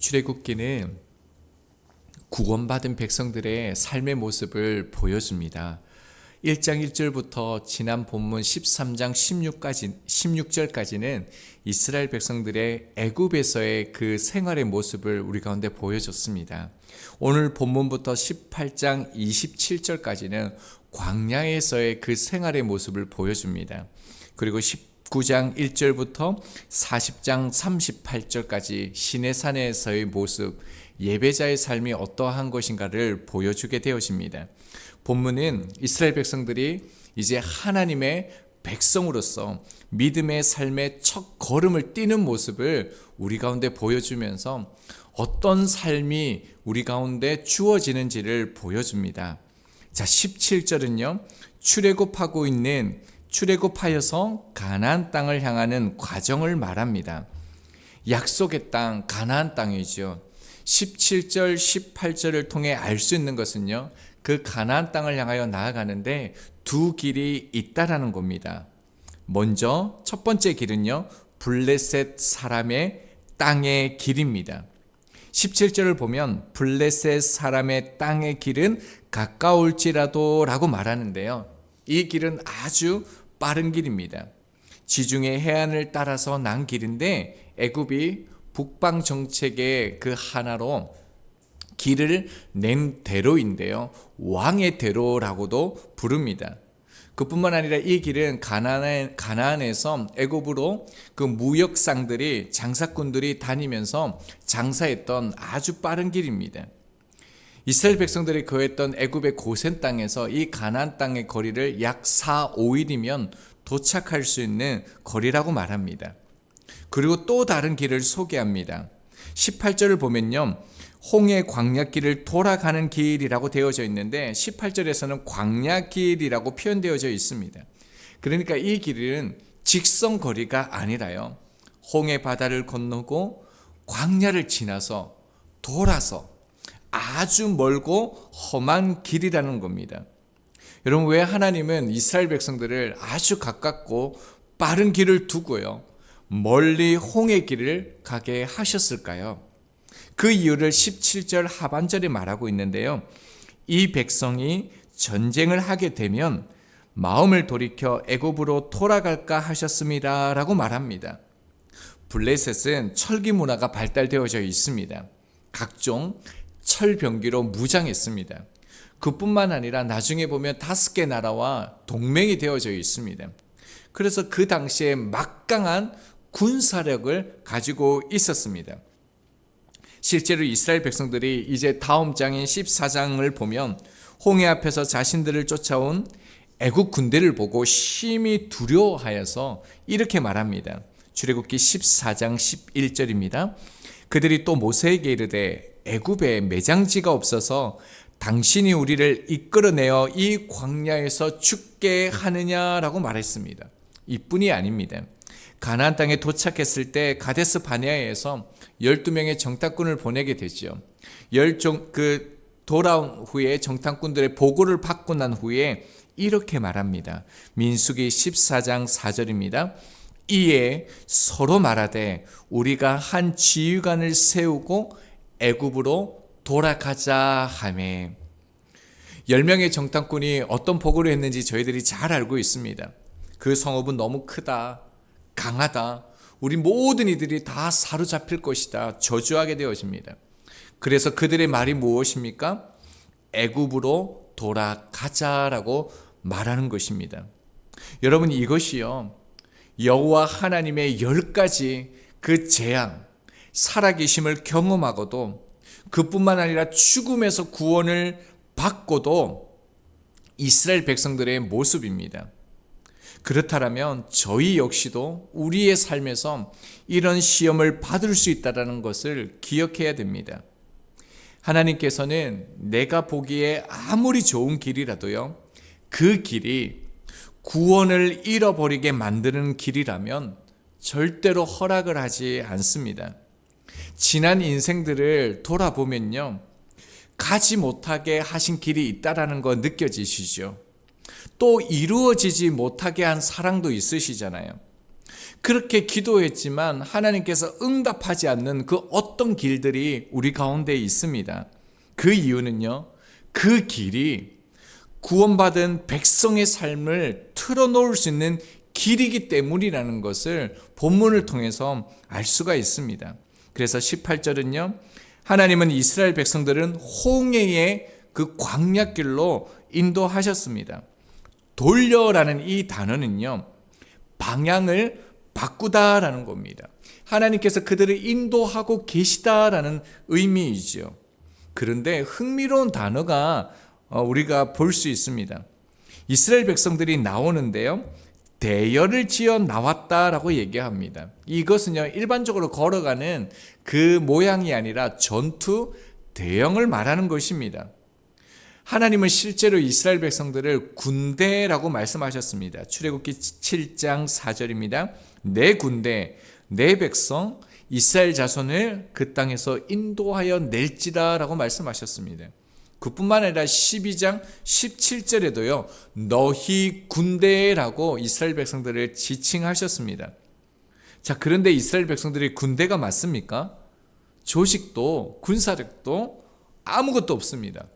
출애굽기는 구원받은 백성들의 삶의 모습을 보여줍니다. 1장 1절부터 지난 본문 13장 16절까지는 이스라엘 백성들의 애굽에서의 그 생활의 모습을 우리 가운데 보여줬습니다. 오늘 본문부터 18장 27절까지는 광야에서의 그 생활의 모습을 보여줍니다. 그리고 19장 1절부터 40장 38절까지 시내산에서의 모습, 예배자의 삶이 어떠한 것인가를 보여주게 되어집니다. 본문은 이스라엘 백성들이 이제 하나님의 백성으로서 믿음의 삶의 첫 걸음을 띄는 모습을 우리 가운데 보여주면서 어떤 삶이 우리 가운데 주어지는지를 보여줍니다. 자, 17절은요. 출애굽하여서 가나안 땅을 향하는 과정을 말합니다. 약속의 땅, 가나안 땅이죠. 17절, 18절을 통해 알 수 있는 것은요. 그 가나안 땅을 향하여 나아가는데 두 길이 있다라는 겁니다. 먼저 첫 번째 길은요. 블레셋 사람의 땅의 길입니다. 17절을 보면 블레셋 사람의 땅의 길은 가까울지라도 라고 말하는데요. 이 길은 아주 빠른 길입니다. 지중해 해안을 따라서 난 길인데 애굽이 북방 정책의 그 하나로 길을 낸 대로인데요. 왕의 대로라고도 부릅니다. 그뿐만 아니라 이 길은 가나안에서 애굽으로 그 무역상들이 장사꾼들이 다니면서 장사했던 아주 빠른 길입니다. 이스라엘 백성들이 거했던 애굽의 고센 땅에서 이 가나안 땅의 거리를 약 4, 5일이면 도착할 수 있는 거리라고 말합니다. 그리고 또 다른 길을 소개합니다. 18절을 보면요. 홍해 광야길을 돌아가는 길이라고 되어져 있는데 18절에서는 광야길이라고 표현되어져 있습니다. 그러니까 이 길은 직선 거리가 아니라요. 홍해 바다를 건너고 광야를 지나서 돌아서 아주 멀고 험한 길이라는 겁니다. 여러분, 왜 하나님은 이스라엘 백성들을 아주 가깝고 빠른 길을 두고요. 멀리 홍해 길을 가게 하셨을까요? 그 이유를 17절 하반절에 말하고 있는데요. 이 백성이 전쟁을 하게 되면 마음을 돌이켜 애굽으로 돌아갈까 하셨습니다 라고 말합니다. 블레셋은 철기 문화가 발달되어져 있습니다. 각종 철병기로 무장했습니다. 그뿐만 아니라 나중에 보면 5개 나라와 동맹이 되어져 있습니다. 그래서 그 당시에 막강한 군사력을 가지고 있었습니다. 실제로 이스라엘 백성들이 이제 다음 장인 14장을 보면 홍해 앞에서 자신들을 쫓아온 애국 군대를 보고 심히 두려워하여서 이렇게 말합니다. 출애굽기 14장 11절입니다. 그들이 또 모세에게 이르되 애굽에 매장지가 없어서 당신이 우리를 이끌어내어 이 광야에서 죽게 하느냐라고 말했습니다. 이뿐이 아닙니다. 가나안 땅에 도착했을 때 가데스 바네아에서 12명의 정탐꾼을 보내게 되죠. 돌아온 후에 정탐꾼들의 보고를 받고 난 후에 이렇게 말합니다. 민수기 14장 4절입니다. 이에 서로 말하되 우리가 한 지휘관을 세우고 애굽으로 돌아가자 하매. 10명의 정탐꾼이 어떤 보고를 했는지 저희들이 잘 알고 있습니다. 그 성읍은 너무 크다, 강하다, 우리 모든 이들이 다 사로잡힐 것이다, 저주하게 되어집니다. 그래서 그들의 말이 무엇입니까? 애굽으로 돌아가자라고 말하는 것입니다. 여러분, 이것이요 여호와 하나님의 10가지 그 재앙, 살아계심을 경험하고도 그뿐만 아니라 죽음에서 구원을 받고도 이스라엘 백성들의 모습입니다. 그렇다면 저희 역시도 우리의 삶에서 이런 시험을 받을 수 있다는 것을 기억해야 됩니다. 하나님께서는 내가 보기에 아무리 좋은 길이라도요, 그 길이 구원을 잃어버리게 만드는 길이라면 절대로 허락을 하지 않습니다. 지난 인생들을 돌아보면요, 가지 못하게 하신 길이 있다라는 거 느껴지시죠? 또 이루어지지 못하게 한 사랑도 있으시잖아요. 그렇게 기도했지만 하나님께서 응답하지 않는 그 어떤 길들이 우리 가운데 있습니다. 그 이유는요, 그 길이 구원받은 백성의 삶을 틀어놓을 수 있는 길이기 때문이라는 것을 본문을 통해서 알 수가 있습니다. 그래서 18절은요, 하나님은 이스라엘 백성들은 홍해의 그 광야길로 인도하셨습니다. 돌려라는 이 단어는요, 방향을 바꾸다라는 겁니다. 하나님께서 그들을 인도하고 계시다라는 의미이죠. 그런데 흥미로운 단어가 우리가 볼 수 있습니다. 이스라엘 백성들이 나오는데요, 대열을 지어 나왔다라고 얘기합니다. 이것은요, 일반적으로 걸어가는 그 모양이 아니라 전투 대형을 말하는 것입니다. 하나님은 실제로 이스라엘 백성들을 군대라고 말씀하셨습니다. 출애굽기 7장 4절입니다. 내 군대, 내 백성, 이스라엘 자손을 그 땅에서 인도하여 낼지다 라고 말씀하셨습니다. 그뿐만 아니라 12장 17절에도요, 너희 군대라고 이스라엘 백성들을 지칭하셨습니다. 자, 그런데 이스라엘 백성들이 군대가 맞습니까? 조직도 군사력도 아무것도 없습니다.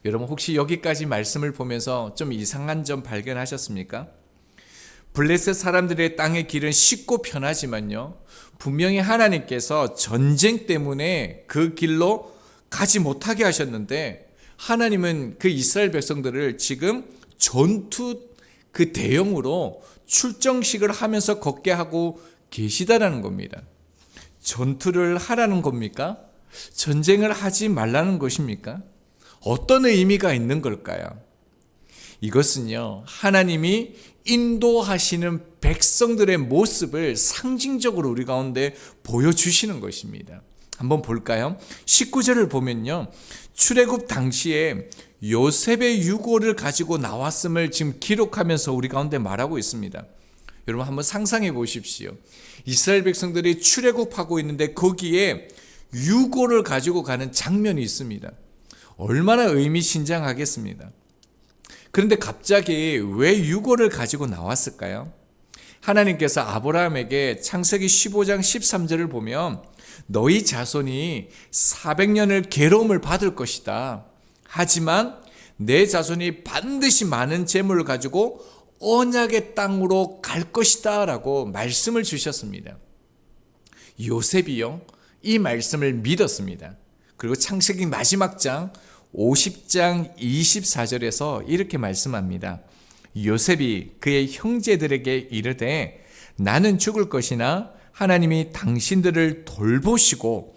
여러분, 혹시 여기까지 말씀을 보면서 좀 이상한 점 발견하셨습니까? 블레셋 사람들의 땅의 길은 쉽고 편하지만요, 분명히 하나님께서 전쟁 때문에 그 길로 가지 못하게 하셨는데, 하나님은 그 이스라엘 백성들을 지금 전투 그 대형으로 출정식을 하면서 걷게 하고 계시다라는 겁니다. 전투를 하라는 겁니까? 전쟁을 하지 말라는 것입니까? 어떤 의미가 있는 걸까요? 이것은요, 하나님이 인도하시는 백성들의 모습을 상징적으로 우리 가운데 보여주시는 것입니다. 한번 볼까요? 19절을 보면요, 출애굽 당시에 요셉의 유고를 가지고 나왔음을 지금 기록하면서 우리 가운데 말하고 있습니다. 여러분, 한번 상상해 보십시오. 이스라엘 백성들이 출애굽하고 있는데 거기에 유고를 가지고 가는 장면이 있습니다. 얼마나 의미심장하겠습니다. 그런데 갑자기 왜 유고를 가지고 나왔을까요? 하나님께서 아브라함에게 창세기 15장 13절을 보면 너희 자손이 400년을 괴로움을 받을 것이다. 하지만 내 자손이 반드시 많은 재물을 가지고 언약의 땅으로 갈 것이다 라고 말씀을 주셨습니다. 요셉이요, 이 말씀을 믿었습니다. 그리고 창세기 마지막 장 50장 24절에서 이렇게 말씀합니다. 요셉이 그의 형제들에게 이르되 나는 죽을 것이나 하나님이 당신들을 돌보시고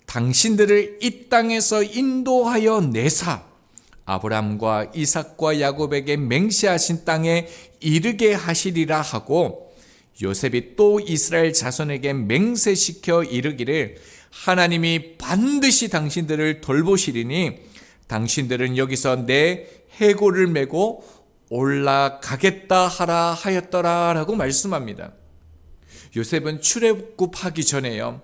당신들을 이 땅에서 인도하여 내사 아브람과 이삭과 야곱에게 맹세하신 땅에 이르게 하시리라 하고, 요셉이 또 이스라엘 자손에게 맹세시켜 이르기를 하나님이 반드시 당신들을 돌보시리니 당신들은 여기서 내 해골을 메고 올라가겠다 하라 하였더라 라고 말씀합니다. 요셉은 출애굽하기 전에요,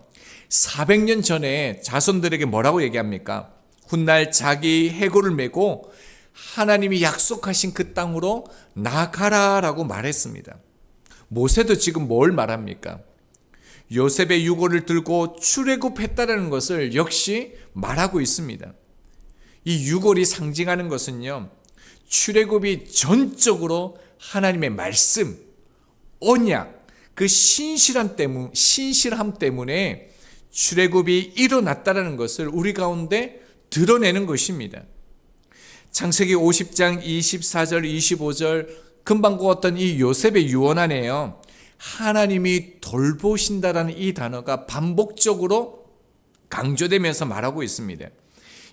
400년 전에 자손들에게 뭐라고 얘기합니까? 훗날 자기 해골을 메고 하나님이 약속하신 그 땅으로 나가라 라고 말했습니다. 모세도 지금 뭘 말합니까? 요셉의 유고를 들고 출애굽했다는 것을 역시 말하고 있습니다. 이 유골이 상징하는 것은요, 출애굽이 전적으로 하나님의 말씀, 언약, 그 신실함 때문에 출애굽이 일어났다는 것을 우리 가운데 드러내는 것입니다. 창세기 50장 24절 25절 금방 보았던 이 요셉의 유언 안에요, 하나님이 돌보신다라는 이 단어가 반복적으로 강조되면서 말하고 있습니다.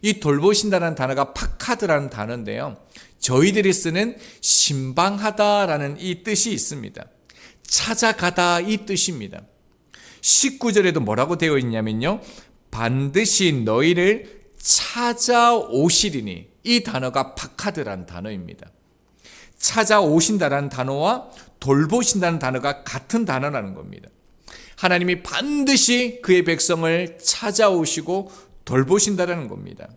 이 돌보신다라는 단어가 파카드라는 단어인데요, 저희들이 쓰는 신방하다라는 이 뜻이 있습니다. 찾아가다 이 뜻입니다. 19절에도 뭐라고 되어 있냐면요, 반드시 너희를 찾아오시리니, 이 단어가 파카드라는 단어입니다. 찾아오신다라는 단어와 돌보신다는 단어가 같은 단어라는 겁니다. 하나님이 반드시 그의 백성을 찾아오시고 돌보신다라는 겁니다.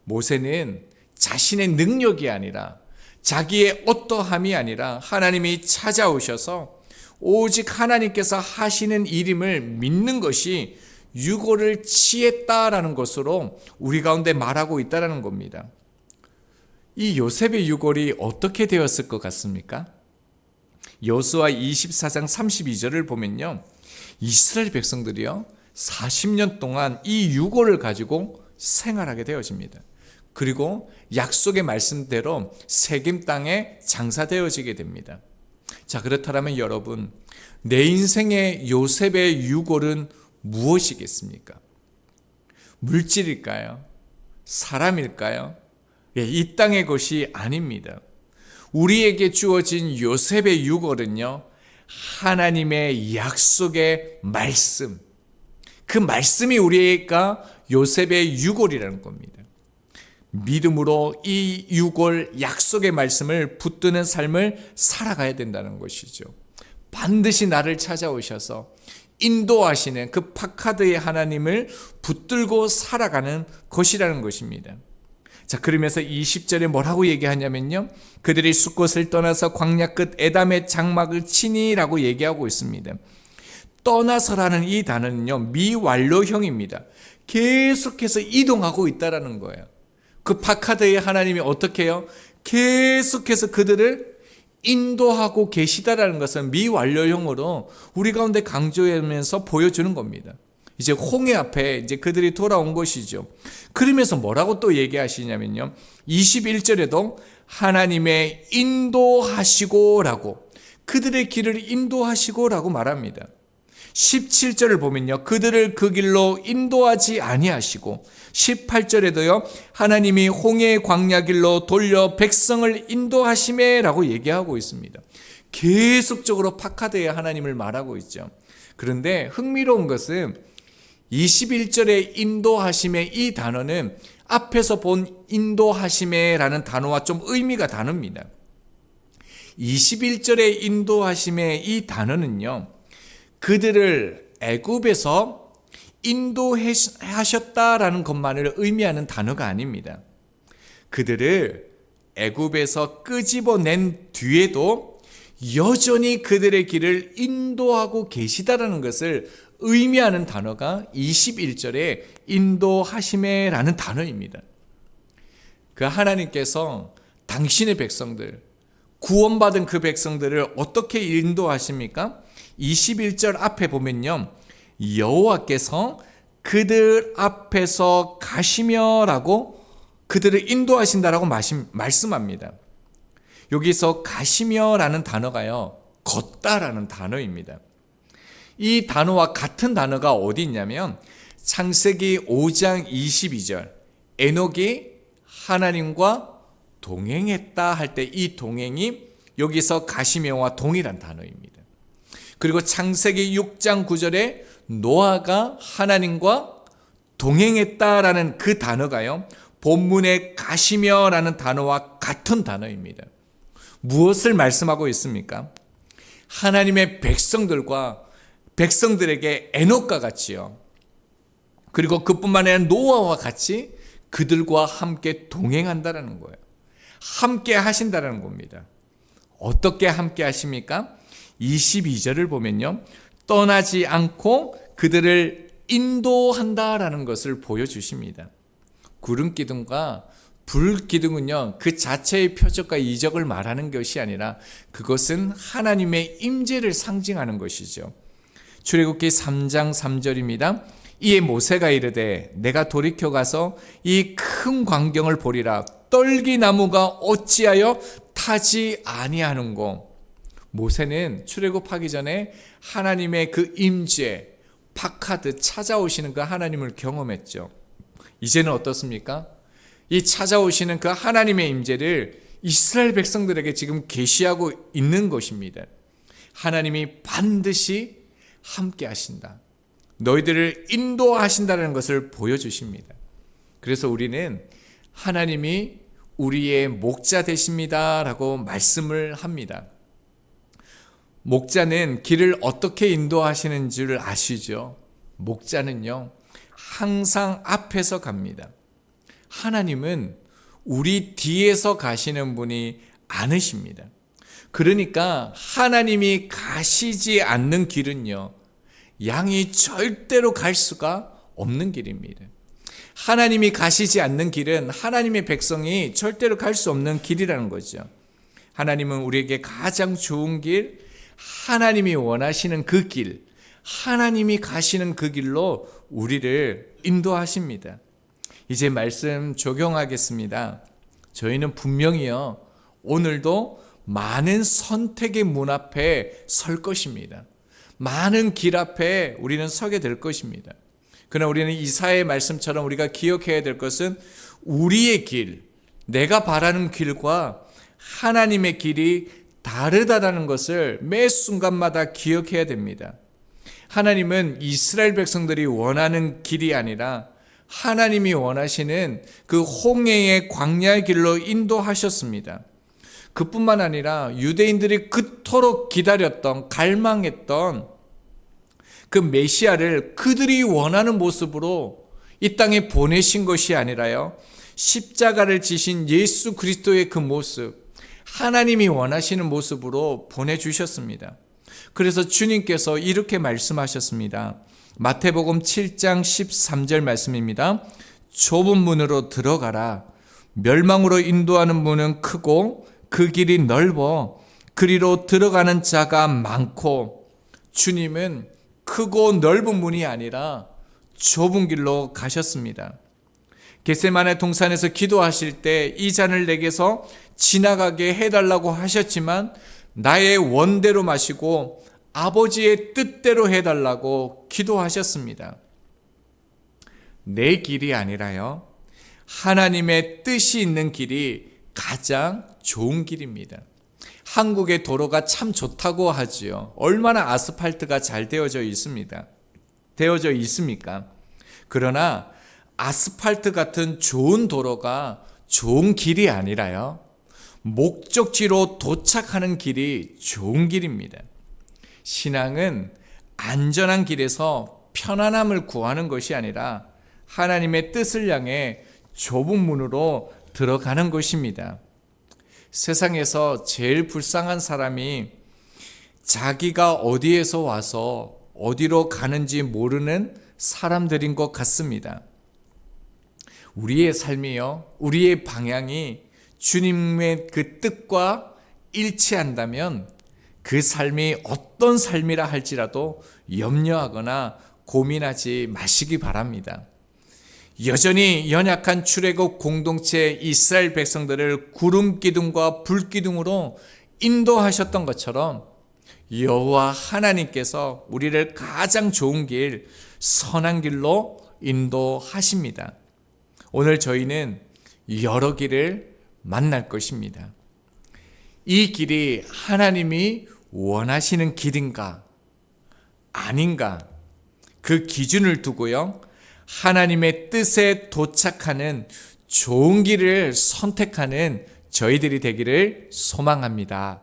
모세는 자신의 능력이 아니라 자기의 어떠함이 아니라 하나님이 찾아오셔서 오직 하나님께서 하시는 일임을 믿는 것이 유고를 취했다라는 것으로 우리 가운데 말하고 있다라는 겁니다. 이 요셉의 유골이 어떻게 되었을 것 같습니까? 여호수아 24장 32절을 보면요, 이스라엘 백성들이요 40년 동안 이 유골을 가지고 생활하게 되어집니다. 그리고 약속의 말씀대로 세겜 땅에 장사되어지게 됩니다. 자, 그렇다면 여러분, 내 인생의 요셉의 유골은 무엇이겠습니까? 물질일까요? 사람일까요? 이 땅의 것이 아닙니다. 우리에게 주어진 요셉의 유골은요, 하나님의 약속의 말씀, 그 말씀이 우리가 요셉의 유골이라는 겁니다. 믿음으로 이 유골 약속의 말씀을 붙드는 삶을 살아가야 된다는 것이죠. 반드시 나를 찾아오셔서 인도하시는 그 파카드의 하나님을 붙들고 살아가는 것이라는 것입니다. 자, 그러면서 20절에 뭐라고 얘기하냐면요, 그들이 숫곳을 떠나서 광야 끝 에담의 장막을 치니라고 얘기하고 있습니다. 떠나서라는 이 단어는요, 미완료형입니다. 계속해서 이동하고 있다라는 거예요. 그 파카드의 하나님이 어떻게 해요? 계속해서 그들을 인도하고 계시다라는 것은 미완료형으로 우리 가운데 강조하면서 보여주는 겁니다. 이제 홍해 앞에 이제 그들이 돌아온 것이죠. 그러면서 뭐라고 또 얘기하시냐면요, 21절에도 하나님의 인도하시고라고, 그들의 길을 인도하시고라고 말합니다. 17절을 보면요, 그들을 그 길로 인도하지 아니하시고, 18절에도요 하나님이 홍해의 광야 길로 돌려 백성을 인도하시매라고 얘기하고 있습니다. 계속적으로 파카드의 하나님을 말하고 있죠. 그런데 흥미로운 것은 21절의 인도하심의 이 단어는 앞에서 본 인도하심의라는 단어와 좀 의미가 다릅니다. 21절의 인도하심의 이 단어는요, 그들을 애굽에서 인도하셨다라는 것만을 의미하는 단어가 아닙니다. 그들을 애굽에서 끄집어낸 뒤에도 여전히 그들의 길을 인도하고 계시다라는 것을 의미하는 단어가 21절에 인도하심에라는 단어입니다. 그 하나님께서 당신의 백성들, 구원받은 그 백성들을 어떻게 인도하십니까? 21절 앞에 보면요, 여호와께서 그들 앞에서 가시며라고 그들을 인도하신다라고 말씀합니다. 여기서 가시며라는 단어가요, 걷다라는 단어입니다. 이 단어와 같은 단어가 어디 있냐면 창세기 5장 22절, 에녹이 하나님과 동행했다 할 때 이 동행이 여기서 가시며와 동일한 단어입니다. 그리고 창세기 6장 9절에 노아가 하나님과 동행했다라는 그 단어가요, 본문의 가시며라는 단어와 같은 단어입니다. 무엇을 말씀하고 있습니까? 하나님의 백성들에게 에녹과 같이요, 그리고 그뿐만 아니라 노아와 같이 그들과 함께 동행한다라는 거예요. 함께 하신다라는 겁니다. 어떻게 함께 하십니까? 22절을 보면요, 떠나지 않고 그들을 인도한다라는 것을 보여주십니다. 구름 기둥과 불 기둥은요, 그 자체의 표적과 이적을 말하는 것이 아니라 그것은 하나님의 임재를 상징하는 것이죠. 출애굽기 3장 3절입니다. 이에 모세가 이르되 내가 돌이켜 가서 이 큰 광경을 보리라. 떨기나무가 어찌하여 타지 아니하는고. 모세는 출애굽하기 전에 하나님의 그 임재, 파카드 찾아오시는 그 하나님을 경험했죠. 이제는 어떻습니까? 이 찾아오시는 그 하나님의 임재를 이스라엘 백성들에게 지금 계시하고 있는 것입니다. 하나님이 반드시 함께 하신다, 너희들을 인도하신다는 것을 보여주십니다. 그래서 우리는 하나님이 우리의 목자 되십니다 라고 말씀을 합니다. 목자는 길을 어떻게 인도하시는 줄 아시죠? 목자는요, 항상 앞에서 갑니다. 하나님은 우리 뒤에서 가시는 분이 아니십니다. 그러니까 하나님이 가시지 않는 길은요, 양이 절대로 갈 수가 없는 길입니다. 하나님이 가시지 않는 길은 하나님의 백성이 절대로 갈 수 없는 길이라는 거죠. 하나님은 우리에게 가장 좋은 길, 하나님이 원하시는 그 길, 하나님이 가시는 그 길로 우리를 인도하십니다. 이제 말씀 적용하겠습니다. 저희는 분명히요, 오늘도 많은 선택의 문 앞에 설 것입니다. 많은 길 앞에 우리는 서게 될 것입니다. 그러나 우리는 이사야의 말씀처럼 우리가 기억해야 될 것은 우리의 길, 내가 바라는 길과 하나님의 길이 다르다라는 것을 매 순간마다 기억해야 됩니다. 하나님은 이스라엘 백성들이 원하는 길이 아니라 하나님이 원하시는 그 홍해의 광야의 길로 인도하셨습니다. 그뿐만 아니라 유대인들이 그토록 기다렸던, 갈망했던 그 메시아를 그들이 원하는 모습으로 이 땅에 보내신 것이 아니라요, 십자가를 지신 예수 그리스도의 그 모습, 하나님이 원하시는 모습으로 보내주셨습니다. 그래서 주님께서 이렇게 말씀하셨습니다. 마태복음 7장 13절 말씀입니다. 좁은 문으로 들어가라. 멸망으로 인도하는 문은 크고 그 길이 넓어 그리로 들어가는 자가 많고, 주님은 크고 넓은 문이 아니라 좁은 길로 가셨습니다. 겟세마네 동산에서 기도하실 때 이 잔을 내게서 지나가게 해달라고 하셨지만 나의 원대로 마시고 아버지의 뜻대로 해달라고 기도하셨습니다. 내 길이 아니라요, 하나님의 뜻이 있는 길이 가장 좋은 길입니다. 한국의 도로가 참 좋다고 하지요. 얼마나 아스팔트가 잘 되어져 있습니까? 그러나 아스팔트 같은 좋은 도로가 좋은 길이 아니라요, 목적지로 도착하는 길이 좋은 길입니다. 신앙은 안전한 길에서 편안함을 구하는 것이 아니라 하나님의 뜻을 향해 좁은 문으로 들어가는 것입니다. 세상에서 제일 불쌍한 사람이 자기가 어디에서 와서 어디로 가는지 모르는 사람들인 것 같습니다. 우리의 삶이요, 우리의 방향이 주님의 그 뜻과 일치한다면 그 삶이 어떤 삶이라 할지라도 염려하거나 고민하지 마시기 바랍니다. 여전히 연약한 출애굽 공동체 이스라엘 백성들을 구름 기둥과 불 기둥으로 인도하셨던 것처럼 여호와 하나님께서 우리를 가장 좋은 길, 선한 길로 인도하십니다. 오늘 저희는 여러 길을 만날 것입니다. 이 길이 하나님이 원하시는 길인가 아닌가, 그 기준을 두고요, 하나님의 뜻에 도착하는 좋은 길을 선택하는 저희들이 되기를 소망합니다.